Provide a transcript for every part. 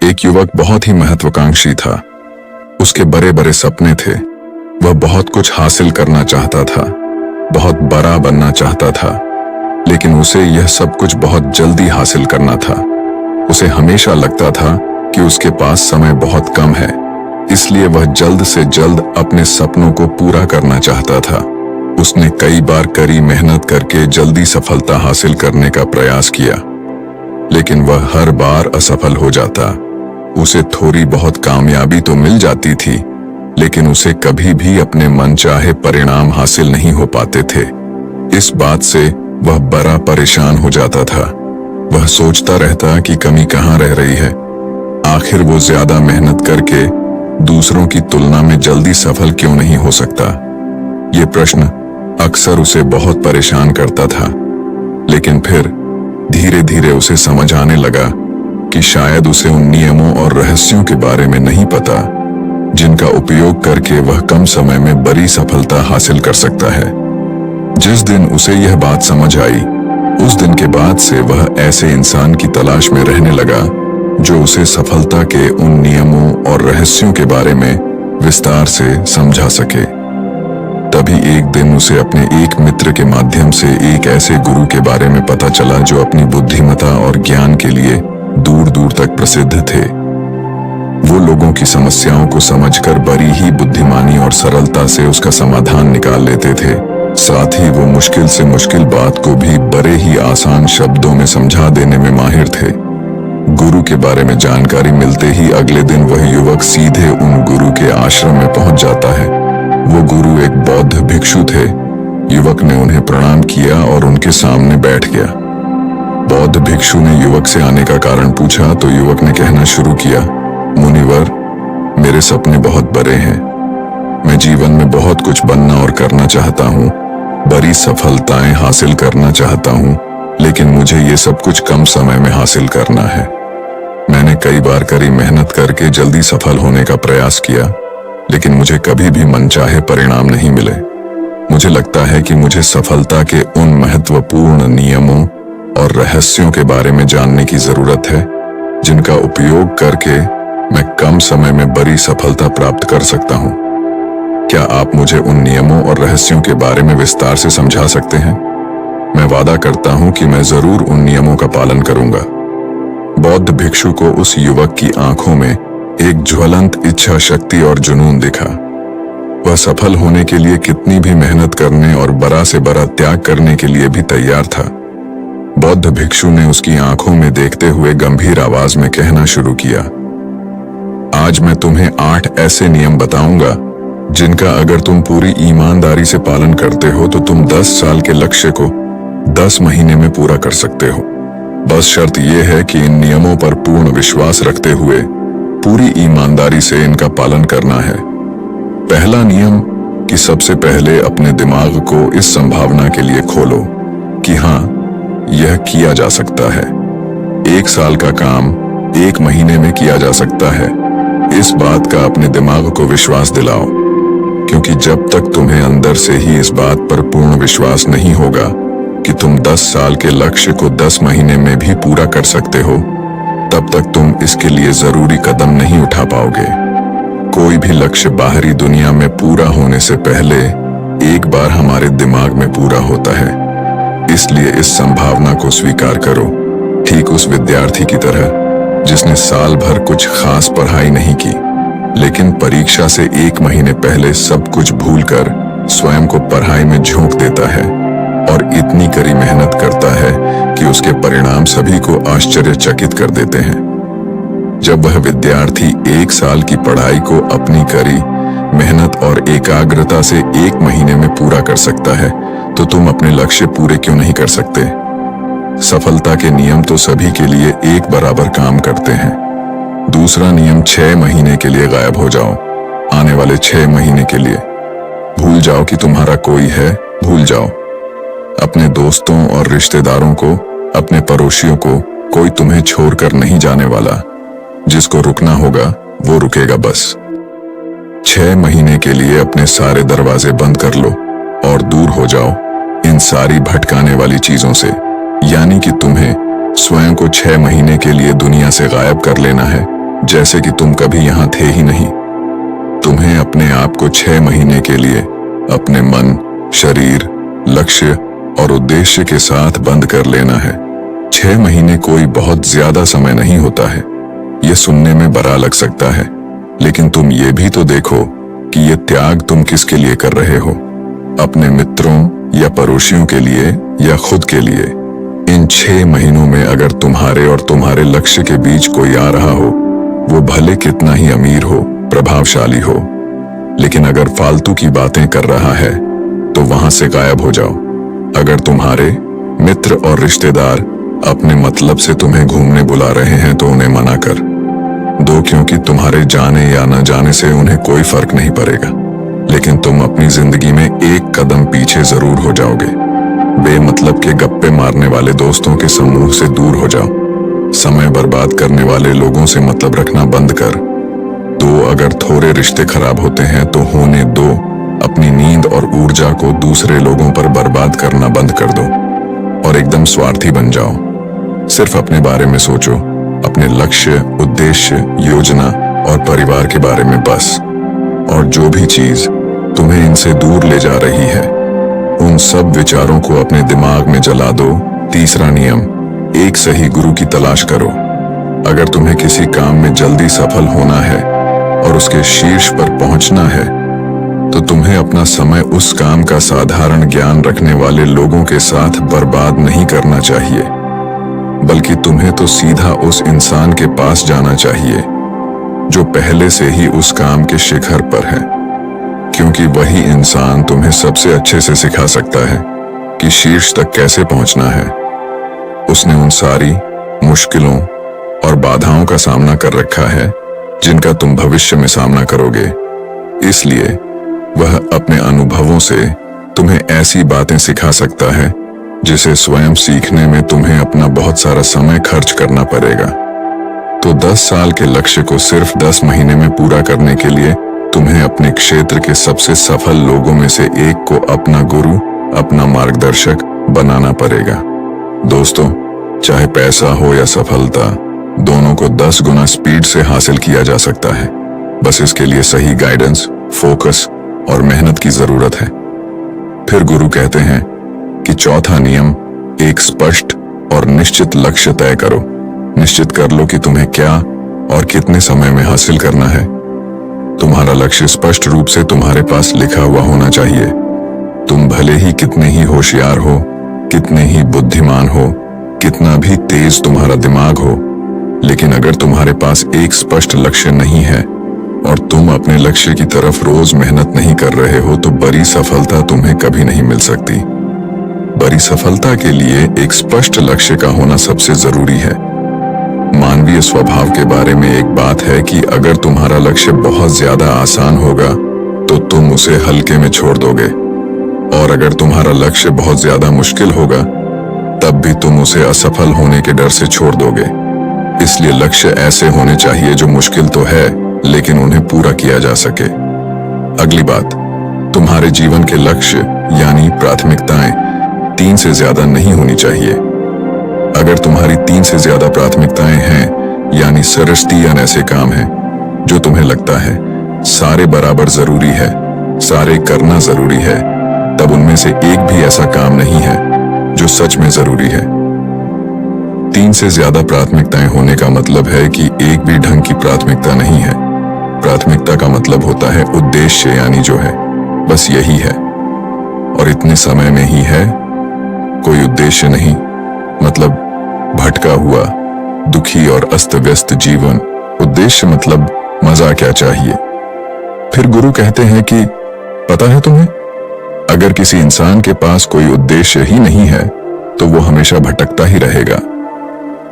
एक युवक बहुत ही महत्वाकांक्षी था। उसके बड़े बड़े सपने थे। वह बहुत कुछ हासिल करना चाहता था, बहुत बड़ा बनना चाहता था, लेकिन उसे यह सब कुछ बहुत जल्दी हासिल करना था। उसे हमेशा लगता था कि उसके पास समय बहुत कम है, इसलिए वह जल्द से जल्द अपने सपनों को पूरा करना चाहता था। उसने कई बार कड़ी मेहनत करके जल्दी सफलता हासिल करने का प्रयास किया, लेकिन वह हर बार असफल हो जाता। उसे थोड़ी बहुत कामयाबी तो मिल जाती थी, लेकिन उसे कभी भी अपने मनचाहे परिणाम हासिल नहीं हो पाते थे। इस बात से वह बड़ा परेशान हो जाता था। वह सोचता रहता कि कमी कहाँ रह रही है। आखिर वो ज्यादा मेहनत करके दूसरों की तुलना में जल्दी सफल क्यों नहीं हो सकता? ये प्रश्न अक्सर उसे बहुत परेशान करता था, लेकिन फिर धीरे धीरे उसे समझ आने लगा कि शायद उसे उन नियमों और रहस्यों के बारे में नहीं पता जिनका उपयोग करके वह कम समय में बड़ी सफलता हासिल कर सकता है। जिस दिन उसे यह बात समझ आई, उस दिन के बाद से वह ऐसे इंसान की तलाश में रहने लगा जो उसे सफलता के उन नियमों और रहस्यों के बारे में विस्तार से समझा सके। तभी एक दिन उसे अपने एक मित्र के माध्यम से एक ऐसे गुरु के बारे में पता चला जो अपनी बुद्धिमत्ता और ज्ञान के लिए दूर दूर तक प्रसिद्ध थे। वो लोगों की समस्याओं को समझकर बड़ी ही बुद्धिमानी और सरलता से उसका समाधान निकाल लेते थे। साथ ही वो मुश्किल से मुश्किल बात को भी बड़े ही आसान शब्दों में समझा देने में माहिर थे। गुरु के बारे में जानकारी मिलते ही अगले दिन वह युवक सीधे उन गुरु के आश्रम में पहुंच जाता है। वो गुरु एक बौद्ध भिक्षु थे। युवक ने उन्हें प्रणाम किया और उनके सामने बैठ गया। बौद्ध भिक्षु ने युवक से आने का कारण पूछा तो युवक ने कहना शुरू किया, मुनिवर, मेरे सपने बहुत बड़े हैं। मैं जीवन में बहुत कुछ बनना और करना चाहता हूँ, बड़ी सफलताएं हासिल करना चाहता हूँ, लेकिन मुझे ये सब कुछ कम समय में हासिल करना है। मैंने कई बार कड़ी मेहनत करके जल्दी सफल होने का प्रयास किया, लेकिन मुझे कभी भी मनचाहे परिणाम नहीं मिले। मुझे लगता है कि मुझे सफलता के उन महत्वपूर्ण नियमों और रहस्यों के बारे में जानने की जरूरत है जिनका उपयोग करके मैं कम समय में बड़ी सफलता प्राप्त कर सकता हूँ। क्या आप मुझे उन नियमों और रहस्यों के बारे में विस्तार से समझा सकते हैं? मैं वादा करता हूँ कि मैं जरूर उन नियमों का पालन करूंगा। बौद्ध भिक्षु को उस युवक की आंखों में एक ज्वलंत इच्छा शक्ति और जुनून दिखा। वह सफल होने के लिए कितनी भी मेहनत करने और बड़ा से बड़ा त्याग करने के लिए भी तैयार था। बौद्ध भिक्षु ने उसकी आंखों में देखते हुए गंभीर आवाज में कहना शुरू किया, आज मैं तुम्हें 8 ऐसे नियम बताऊंगा जिनका अगर तुम पूरी ईमानदारी से पालन करते हो तो तुम 10 साल के लक्ष्य को 10 महीने में पूरा कर सकते हो। बस शर्त यह है कि इन नियमों पर पूर्ण विश्वास रखते हुए पूरी ईमानदारी से इनका पालन करना है। पहला नियम कि सबसे पहले अपने दिमाग को इस संभावना के लिए खोलो कि हाँ, यह किया जा सकता है। 1 साल का काम 1 महीने में किया जा सकता है। इस बात का अपने दिमाग को विश्वास दिलाओ, क्योंकि जब तक तुम्हें अंदर से ही इस बात पर पूर्ण विश्वास नहीं होगा कि तुम 10 साल के लक्ष्य को 10 महीने में भी पूरा कर सकते हो, तब तक तुम इसके लिए जरूरी कदम नहीं उठा पाओगे। कोई भी लक्ष्य बाहरी दुनिया में पूरा होने से पहले एक बार हमारे दिमाग में पूरा होता है। इसलिए इस संभावना को स्वीकार करो, ठीक उस विद्यार्थी की तरह जिसने साल भर कुछ खास पढ़ाई नहीं की, लेकिन परीक्षा से 1 महीने पहले सब कुछ भूलकर स्वयं को पढ़ाई में झोंक देता है और इतनी कड़ी मेहनत करता है कि उसके परिणाम सभी को आश्चर्यचकित कर देते हैं। जब वह विद्यार्थी 1 साल की पढ़ाई को अपनी कड़ी मेहनत और एकाग्रता से 1 महीने में पूरा कर सकता है, तो तुम अपने लक्ष्य पूरे क्यों नहीं कर सकते? सफलता के नियम तो सभी के लिए एक बराबर काम करते हैं। दूसरा नियम 6 महीने के लिए गायब हो जाओ। आने वाले 6 महीने के लिए भूल जाओ कि तुम्हारा कोई है, भूल जाओ। अपने दोस्तों और रिश्तेदारों को, अपने पड़ोसियों को, कोई तुम्हें छोड़कर नहीं जाने वाला। जिसको रुकना होगा वो रुकेगा बस। 6 महीने के लिए अपने सारे दरवाजे बंद कर लो और दूर हो जाओ इन सारी भटकाने वाली चीजों से। यानी कि तुम्हें स्वयं को 6 महीने के लिए दुनिया से गायब कर लेना है, जैसे कि तुम कभी यहां थे ही नहीं। तुम्हें अपने आप को 6 महीने के लिए अपने मन, शरीर, लक्ष्य और उद्देश्य के साथ बंद कर लेना है। 6 महीने कोई बहुत ज्यादा समय नहीं होता है। यह सुनने में बड़ा लग सकता है, लेकिन तुम ये भी तो देखो कि ये त्याग तुम किसके लिए कर रहे हो, अपने मित्रों या पड़ोसियों के लिए या खुद के लिए। इन 6 महीनों में अगर तुम्हारे और तुम्हारे लक्ष्य के बीच कोई आ रहा हो, वो भले कितना ही अमीर हो, प्रभावशाली हो, लेकिन अगर फालतू की बातें कर रहा है तो वहां से गायब हो जाओ। अगर तुम्हारे मित्र और रिश्तेदार अपने मतलब से तुम्हें घूमने बुला रहे हैं तो उन्हें मना कर दो, क्योंकि तुम्हारे जाने या न जाने से उन्हें कोई फर्क नहीं पड़ेगा, लेकिन तुम अपनी जिंदगी में एक कदम पीछे जरूर हो जाओगे। बेमतलब के गप्पे मारने वाले दोस्तों के समूह से दूर हो जाओ। समय बर्बाद करने वाले लोगों से मतलब रखना बंद कर दो। अगर थोड़े रिश्ते खराब होते हैं तो होने दो। अपनी नींद और ऊर्जा को दूसरे लोगों पर बर्बाद करना बंद कर दो और एकदम स्वार्थी बन जाओ। सिर्फ अपने बारे में सोचो, अपने लक्ष्य, उद्देश्य, योजना और परिवार के बारे में बस। और जो भी चीज तुम्हें इनसे दूर ले जा रही है, उन सब विचारों को अपने दिमाग में जला दो। तीसरा नियम, एक सही गुरु की तलाश करो। अगर तुम्हें किसी काम में जल्दी सफल होना है और उसके शीर्ष पर पहुंचना है, तो तुम्हें अपना समय उस काम का साधारण ज्ञान रखने वाले लोगों के साथ बर्बाद नहीं करना चाहिए, बल्कि तुम्हें तो सीधा उस इंसान के पास जाना चाहिए जो पहले से ही उस काम के शिखर पर है, क्योंकि वही इंसान तुम्हें सबसे अच्छे से सिखा सकता है कि शीर्ष तक कैसे पहुंचना है। उसने उन सारी मुश्किलों और बाधाओं का सामना कर रखा है जिनका तुम भविष्य में सामना करोगे। इसलिए वह अपने अनुभवों से तुम्हें ऐसी बातें सिखा सकता है जिसे स्वयं सीखने में तुम्हें अपना बहुत सारा समय खर्च करना पड़ेगा। तो 10 साल के लक्ष्य को सिर्फ 10 महीने में पूरा करने के लिए तुम्हें अपने क्षेत्र के सबसे सफल लोगों में से एक को अपना गुरु, अपना मार्गदर्शक बनाना पड़ेगा। दोस्तों, चाहे पैसा हो या सफलता, दोनों को 10 गुना स्पीड से हासिल किया जा सकता है। बस इसके लिए सही गाइडेंस, फोकस और मेहनत की जरूरत है। फिर गुरु कहते हैं कि चौथा नियम, एक स्पष्ट और निश्चित लक्ष्य तय करो। निश्चित कर लो कि तुम्हें क्या और कितने समय में हासिल करना है। तुम्हारा लक्ष्य स्पष्ट रूप से तुम्हारे पास लिखा हुआ होना चाहिए। तुम भले ही कितने ही होशियार हो, कितने ही बुद्धिमान हो, कितना भी तेज तुम्हारा दिमाग हो, लेकिन अगर तुम्हारे पास एक स्पष्ट लक्ष्य नहीं है और तुम अपने लक्ष्य की तरफ रोज मेहनत नहीं कर रहे हो, तो बड़ी सफलता तुम्हें कभी नहीं मिल सकती। बड़ी सफलता के लिए एक स्पष्ट लक्ष्य का होना सबसे जरूरी है। मानवीय स्वभाव के बारे में एक बात है कि अगर तुम्हारा लक्ष्य बहुत ज्यादा आसान होगा तो तुम उसे हल्के में छोड़ दोगे, और अगर तुम्हारा लक्ष्य बहुत ज्यादा मुश्किल होगा तब भी तुम उसे असफल होने के डर से छोड़ दोगे। इसलिए लक्ष्य ऐसे होने चाहिए जो मुश्किल तो है लेकिन उन्हें पूरा किया जा सके। अगली बात, तुम्हारे जीवन के लक्ष्य यानी प्राथमिकताएं 3 से ज्यादा नहीं होनी चाहिए। अगर तुम्हारी 3 से ज्यादा प्राथमिकताएं हैं, यानी सरस्तियान ऐसे काम हैं जो तुम्हें लगता है सारे बराबर जरूरी है, सारे करना जरूरी है, तब उनमें से एक भी ऐसा काम नहीं है जो सच में जरूरी है। 3 से ज्यादा प्राथमिकताएं होने का मतलब है कि एक भी ढंग की प्राथमिकता नहीं है। प्राथमिकता का मतलब होता है उद्देश्य, यानी जो है बस यही है, और इतने समय में ही है, कोई उद्देश्य नहीं। मतलब भटका हुआ, दुखी और अस्त व्यस्त जीवन। उद्देश्य मतलब मजा क्या चाहिए। फिर गुरु कहते हैं कि पता है तुम्हें, अगर किसी इंसान के पास कोई उद्देश्य ही नहीं है तो वो हमेशा भटकता ही रहेगा।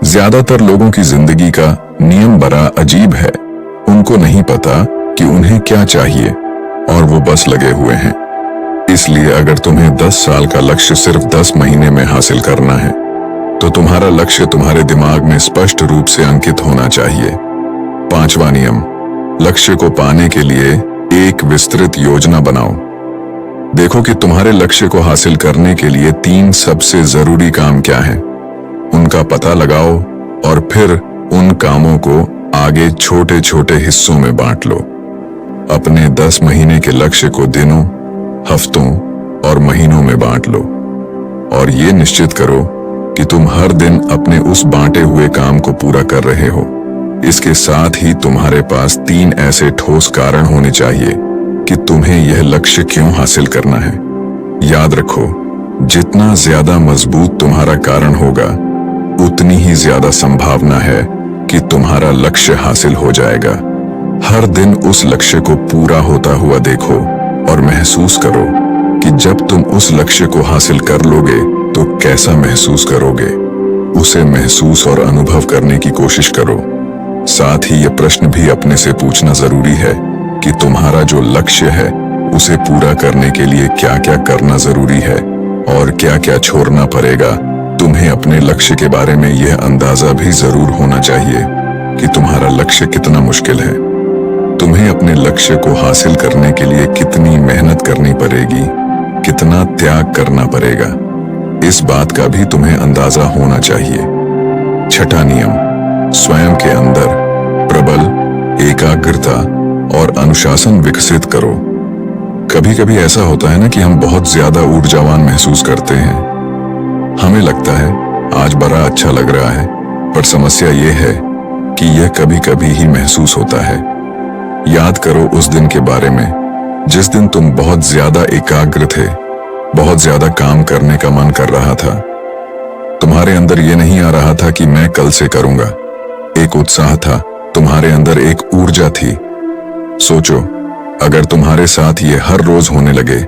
ज्यादातर लोगों की जिंदगी का नियम बड़ा अजीब है। उनको नहीं पता कि उन्हें क्या चाहिए और वो बस लगे हुए हैं। इसलिए अगर तुम्हें 10 साल का लक्ष्य सिर्फ 10 महीने में हासिल करना है तो तुम्हारा लक्ष्य तुम्हारे दिमाग में स्पष्ट रूप से अंकित होना चाहिए। 5वां नियम, लक्ष्य को पाने के लिए एक विस्तृत योजना बनाओ। देखो कि तुम्हारे लक्ष्य को हासिल करने के लिए 3 सबसे जरूरी काम क्या हैं। उनका पता लगाओ और फिर उन कामों को आगे छोटे छोटे हिस्सों में बांट लो। अपने 10 महीने के लक्ष्य को दिनों, हफ्तों और महीनों में बांट लो और ये निश्चित करो कि तुम हर दिन अपने उस बांटे हुए काम को पूरा कर रहे हो। इसके साथ ही तुम्हारे पास 3 ऐसे ठोस कारण होने चाहिए कि तुम्हें यह लक्ष्य क्यों हासिल करना है। याद रखो, जितना ज्यादा मजबूत तुम्हारा कारण होगा, उतनी ही ज्यादा संभावना है कि तुम्हारा लक्ष्य हासिल हो जाएगा। हर दिन उस लक्ष्य को पूरा होता हुआ देखो और महसूस करो कि जब तुम उस लक्ष्य को हासिल कर लोगे तो कैसा महसूस करोगे। उसे महसूस और अनुभव करने की कोशिश करो। साथ ही यह प्रश्न भी अपने से पूछना जरूरी है कि तुम्हारा जो लक्ष्य है उसे पूरा करने के लिए क्या क्या करना जरूरी है और क्या क्या छोड़ना पड़ेगा। तुम्हें अपने लक्ष्य के बारे में यह अंदाजा भी जरूर होना चाहिए कि तुम्हारा लक्ष्य कितना मुश्किल है। तुम्हें अपने लक्ष्य को हासिल करने के लिए कितनी मेहनत करनी पड़ेगी, कितना त्याग करना पड़ेगा, इस बात का भी तुम्हें अंदाजा होना चाहिए। छठा नियम, स्वयं के अंदर प्रबल एकाग्रता और अनुशासन विकसित करो। कभी कभी ऐसा होता है ना कि हम बहुत ज्यादा ऊर्जावान महसूस करते हैं। हमें लगता है आज बड़ा अच्छा लग रहा है, पर समस्या यह है कि यह कभी कभी ही महसूस होता है। याद करो उस दिन के बारे में जिस दिन तुम बहुत ज्यादा एकाग्र थे, बहुत ज्यादा काम करने का मन कर रहा था। तुम्हारे अंदर यह नहीं आ रहा था कि मैं कल से करूंगा। एक उत्साह था, तुम्हारे अंदर एक ऊर्जा थी। सोचो, अगर तुम्हारे साथ ये हर रोज होने लगे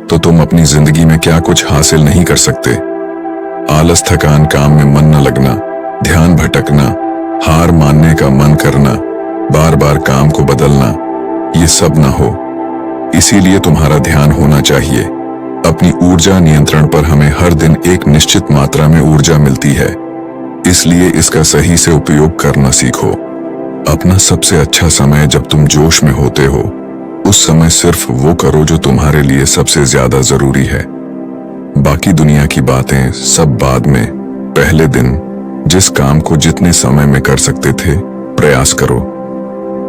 तो तुम अपनी जिंदगी में क्या कुछ हासिल नहीं कर सकते। आलस, थकान, काम में मन न लगना, ध्यान भटकना, हार मानने का मन करना, बार बार काम को बदलना, ये सब ना हो। इसीलिए तुम्हारा ध्यान होना चाहिए। अपनी ऊर्जा नियंत्रण पर हमें हर दिन एक निश्चित मात्रा में ऊर्जा मिलती है, इसलिए इसका सही से उपयोग करना सीखो। अपना सबसे अच्छा समय जब तुम जोश में होते हो, उस समय सिर्फ वो करो जो तुम्हारे लिए सबसे ज्यादा जरूरी है। बाकी दुनिया की बातें सब बाद में। पहले दिन जिस काम को जितने समय में कर सकते थे, प्रयास करो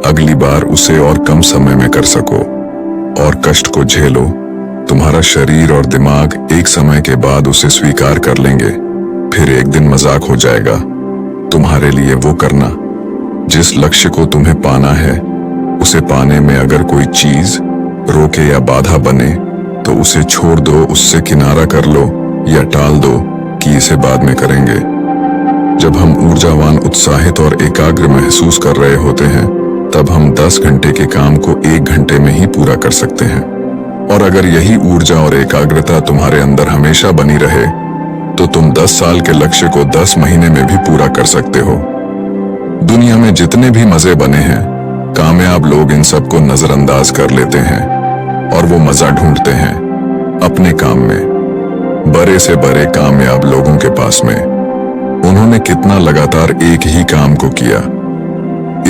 अगली बार उसे और कम समय में कर सको और कष्ट को झेलो। तुम्हारा शरीर और दिमाग एक समय के बाद उसे स्वीकार कर लेंगे। फिर एक दिन मजाक हो जाएगा। तुम्हारे लिए वो करना जिस लक्ष्य को तुम्हें पाना है, उसे पाने में अगर कोई चीज रोके या बाधा बने तो उसे छोड़ दो, उससे किनारा कर लो या टाल दो कि इसे बाद में करेंगे। जब हम ऊर्जावान, उत्साहित और एकाग्र महसूस कर रहे होते हैं, तब हम 10 घंटे के काम को 1 घंटे में ही पूरा कर सकते हैं। और अगर यही ऊर्जा और एकाग्रता तुम्हारे अंदर हमेशा बनी रहे तो तुम 10 साल के लक्ष्य को 10 महीने में भी पूरा कर सकते हो। दुनिया में जितने भी मजे बने हैं, कामयाब लोग इन सबको नजरअंदाज कर लेते हैं और वो मजा ढूंढते हैं अपने काम में। बड़े से बड़े कामयाब लोगों के पास में उन्होंने कितना लगातार एक ही काम को किया।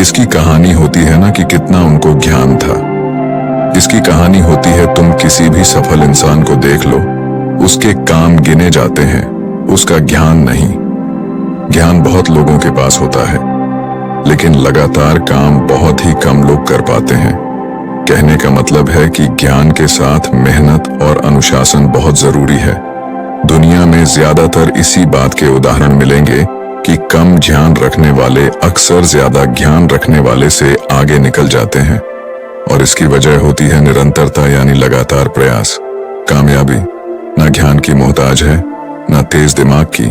इसकी कहानी होती है ना कि कितना उनको ज्ञान था। इसकी कहानी होती है, तुम किसी भी सफल इंसान को देख लो, उसके काम गिने जाते हैं, उसका ज्ञान नहीं। ज्ञान बहुत लोगों के पास होता है, लेकिन लगातार काम बहुत ही कम लोग कर पाते हैं। कहने का मतलब है कि ज्ञान के साथ मेहनत और अनुशासन बहुत जरूरी है। दुनिया में ज्यादातर इसी बात के उदाहरण मिलेंगे कि कम ध्यान रखने वाले अक्सर ज्यादा ज्ञान रखने वाले से आगे निकल जाते हैं, और इसकी वजह होती है निरंतरता, यानी लगातार प्रयास। कामयाबी न ज्ञान की मोहताज है, न तेज दिमाग की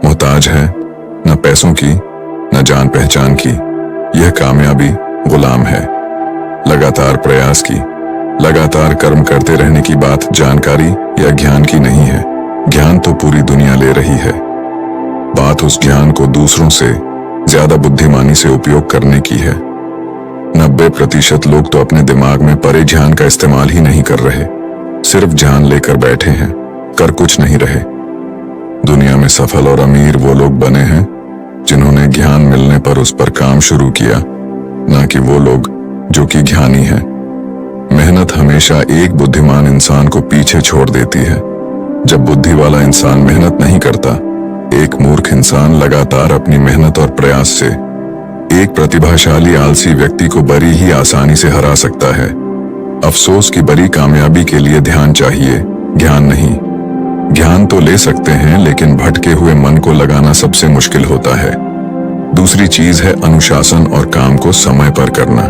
मोहताज है, न पैसों की, न जान पहचान की। यह कामयाबी गुलाम है लगातार प्रयास की। लगातार कर्म करते रहने की बात जानकारी या ज्ञान की नहीं है। ज्ञान तो पूरी दुनिया ले रही है। बात उस ज्ञान को दूसरों से ज्यादा बुद्धिमानी से उपयोग करने की है। 90% लोग तो अपने दिमाग में परे ध्यान का इस्तेमाल ही नहीं कर रहे, सिर्फ जान लेकर बैठे हैं, कर कुछ नहीं रहे। दुनिया में सफल और अमीर वो लोग बने हैं जिन्होंने ज्ञान मिलने पर उस पर काम शुरू किया, ना कि वो लोग जो कि ज्ञानी हैं। मेहनत हमेशा एक बुद्धिमान इंसान को पीछे छोड़ देती है। जब बुद्धि वाला इंसान मेहनत नहीं करता, एक मूर्ख इंसान लगातार अपनी मेहनत और प्रयास से एक प्रतिभाशाली आलसी व्यक्ति को बड़ी ही आसानी से हरा सकता है। अफसोस की बड़ी कामयाबी के लिए ध्यान चाहिए, ज्ञान नहीं। ज्ञान तो ले सकते हैं, लेकिन भटके हुए मन को लगाना सबसे मुश्किल होता है। दूसरी चीज है अनुशासन और काम को समय पर करना।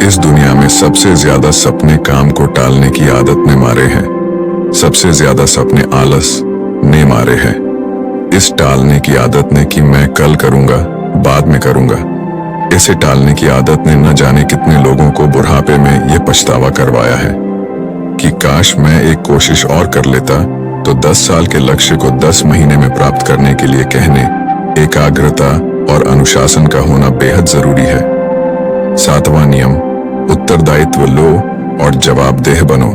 इस दुनिया में सबसे ज्यादा सपने काम को टालने की आदत ने मारे हैं। सबसे ज्यादा सपने आलस ने मारे हैं। इस टालने की आदत ने कि मैं कल करूंगा, बाद में करूंगा। इसे टालने की आदत ने न जाने कितने लोगों को बुढ़ापे में यह पछतावा करवाया है कि काश मैं एक कोशिश और कर लेता तो 10 साल के लक्ष्य को 10 महीने में प्राप्त करने के लिए कहने, एकाग्रता और अनुशासन का होना बेहद जरूरी है। 7वां नियम, उत्तरदायित्व लो और जवाबदेह बनो।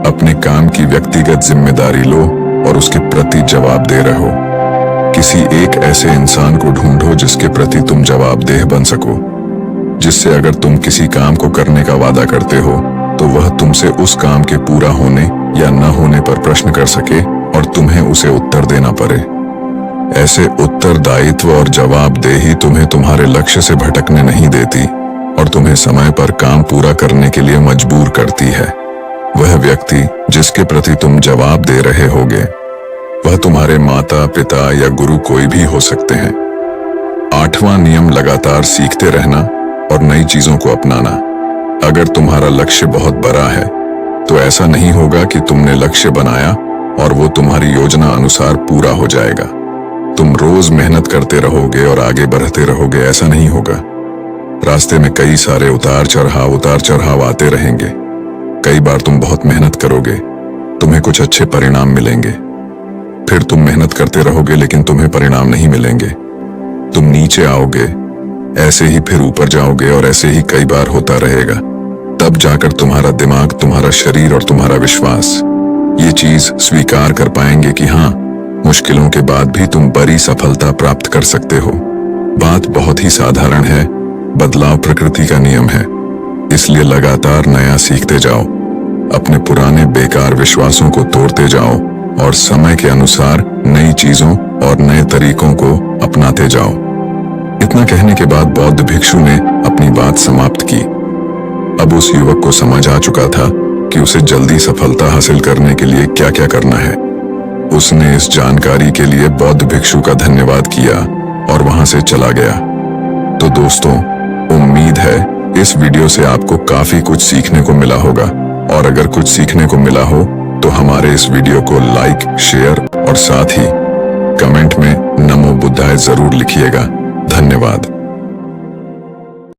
अपने काम की व्यक्तिगत जिम्मेदारी लो और उसके प्रति जवाबदेह रहो। किसी एक ऐसे इंसान को ढूंढो जिसके प्रति तुम जवाबदेह बन सको, जिससे अगर तुम किसी काम को करने का वादा करते हो तो वह तुमसे उस काम के पूरा होने या न होने पर प्रश्न कर सके और तुम्हें उसे उत्तर देना पड़े। ऐसे उत्तरदायित्व और जवाबदेही तुम्हें तुम्हारे लक्ष्य से भटकने नहीं देती और तुम्हें समय पर काम पूरा करने के लिए मजबूर करती है। वह व्यक्ति जिसके प्रति तुम जवाब दे रहे होगे, वह तुम्हारे माता पिता या गुरु कोई भी हो सकते हैं। 8वां नियम, लगातार सीखते रहना और नई चीजों को अपनाना। अगर तुम्हारा लक्ष्य बहुत बड़ा है तो ऐसा नहीं होगा कि तुमने लक्ष्य बनाया और वो तुम्हारी योजना अनुसार पूरा हो जाएगा। तुम रोज मेहनत करते रहोगे और आगे बढ़ते रहोगे, ऐसा नहीं होगा। रास्ते में कई सारे उतार चढ़ाव आते रहेंगे। कई बार तुम बहुत मेहनत करोगे, तुम्हें कुछ अच्छे परिणाम मिलेंगे। फिर तुम मेहनत करते रहोगे लेकिन तुम्हें परिणाम नहीं मिलेंगे। तुम नीचे आओगे, ऐसे ही फिर ऊपर जाओगे और ऐसे ही कई बार होता रहेगा। तब जाकर तुम्हारा दिमाग, तुम्हारा शरीर और तुम्हारा विश्वास ये चीज स्वीकार कर पाएंगे कि हाँ, मुश्किलों के बाद भी तुम बड़ी सफलता प्राप्त कर सकते हो। बात बहुत ही साधारण है, बदलाव प्रकृति का नियम है। इसलिए लगातार नया सीखते जाओ, अपने पुराने बेकार विश्वासों को तोड़ते जाओ और समय के अनुसार नई चीजों और नए तरीकों को अपनाते जाओ। इतना कहने के बाद बौद्ध भिक्षु ने अपनी बात समाप्त की। अब उस युवक को समझ आ चुका था कि उसे जल्दी सफलता हासिल करने के लिए क्या क्या करना है। उसने इस जानकारी के लिए बौद्ध भिक्षु का धन्यवाद किया और वहां से चला गया। तो दोस्तों, उम्मीद है इस वीडियो से आपको काफी कुछ सीखने को मिला होगा, और अगर कुछ सीखने को मिला हो तो हमारे इस वीडियो को लाइक, शेयर और साथ ही कमेंट में नमो बुद्धाय जरूर लिखिएगा। धन्यवाद।